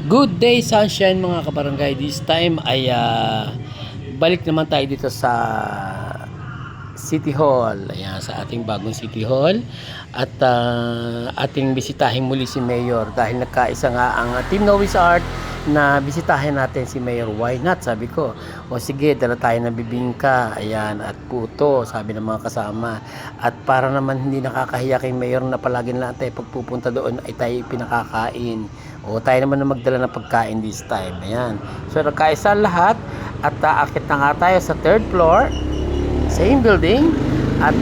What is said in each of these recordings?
Good day, sunshine mga kabarangay. This time ay balik naman tayo dito sa City Hall. Ayan, sa ating bagong City Hall. At ating bisitahin muli si Mayor dahil nagkaisa nga ang Team Noise Art na bisitahin natin si Mayor. Why not? Sabi ko. O sige, dala tayo ng bibingka. Ayan, at puto, sabi ng mga kasama. At para naman hindi nakakahiya kay Mayor na palagi na tayo pagpupunta doon ay tayo pinakakain. O tayo naman na magdala ng pagkain this time. Ayan. So nagkaisa lahat at aakit na nga tayo sa third floor. Same building. At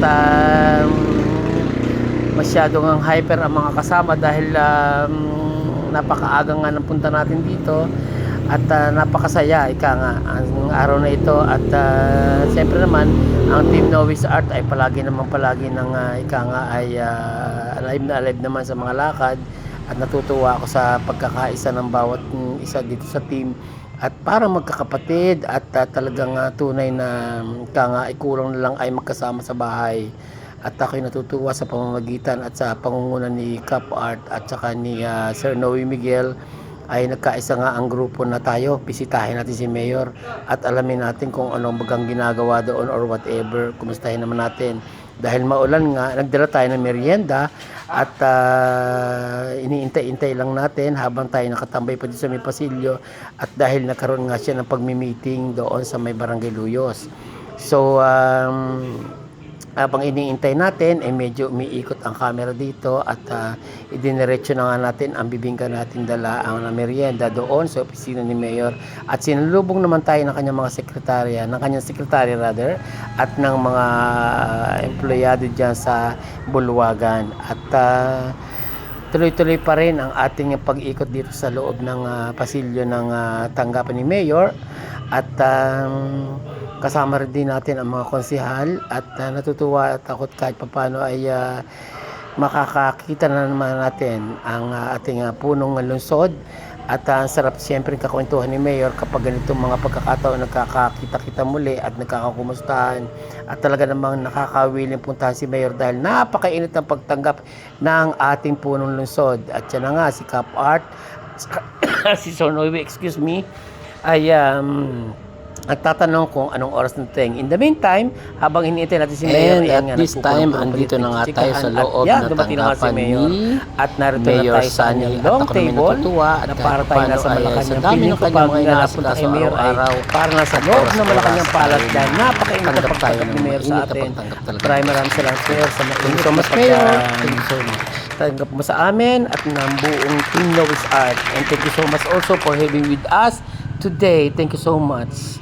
masyadong ang hyper ang mga kasama dahil napakaaga nga ng punta natin dito. At napakasaya, ika nga, ang araw na ito. At siyempre naman, ang Team Noise Art ay palagi ng ika nga ay alive na alive naman sa mga lakad. At natutuwa ako sa pagkakaisa ng bawat isa dito sa team. At parang magkakapatid at talagang tunay na nga ay kulang na lang ay magkasama sa bahay. At ako'y natutuwa sa pamamagitan at sa pangunguna ni Cap Art at saka ni Sir Noe Miguel ay nagkaisa nga ang grupo na tayo. Bisitahin natin si Mayor at alamin natin kung anong bagang ginagawa doon or whatever. Kumustahin naman natin. Dahil maulan nga, nagdala tayo ng merienda at iniintay-intay lang natin habang tayo nakatambay pa dito sa may pasilyo at dahil nagkaroon nga siya ng pagmi-meeting doon sa may Barangay Luyos. So, habang iniintay natin, medyo umiikot ang camera dito at idiniretso na nga natin ang bibingka natin dala ang merienda doon sa opisina ni Mayor at sinalubong naman tayo ng kanyang mga sekretarya, ng kanyang sekretary rather, at ng mga empleyado dyan sa Bulwagan at tuloy-tuloy pa rin ang ating pag-ikot dito sa loob ng pasilyo ng tanggapan ni Mayor at kasama rin din natin ang mga konsehal at natutuwa at takot kahit papano ay makakakita na naman natin ang ating punong lungsod at sarap siyempre kakwentuhan ni Mayor kapag ganitong mga pagkakataon nagkakakita-kita muli at nagkakakumustahan at talaga namang nakakawiling puntahan si Mayor dahil napakainit ang pagtanggap ng ating punong lungsod at yan na nga si Cap Art si Sir Noe, excuse me, ay at tatanong kung anong oras na ting. In the meantime, habang hinihintay natin si Mayor, and at this time, andito na nga tayo sa loob na tanggapan ni at narito Mayor na tayo sa Sunny long at kami table natutuwa na para tayo nasa Malacanang. dami ng kanyang mga napunta kay Mayor ay para nasa loob ng Malacanang Palace dahil napakainit ang pagtanggap ni Mayor sa atin. Maraming salamat Mayor sa so much Mayor. Tanggap mo sa amin at ng buong Team Noise Art. And thank you so much also for having with us today. Thank you so much.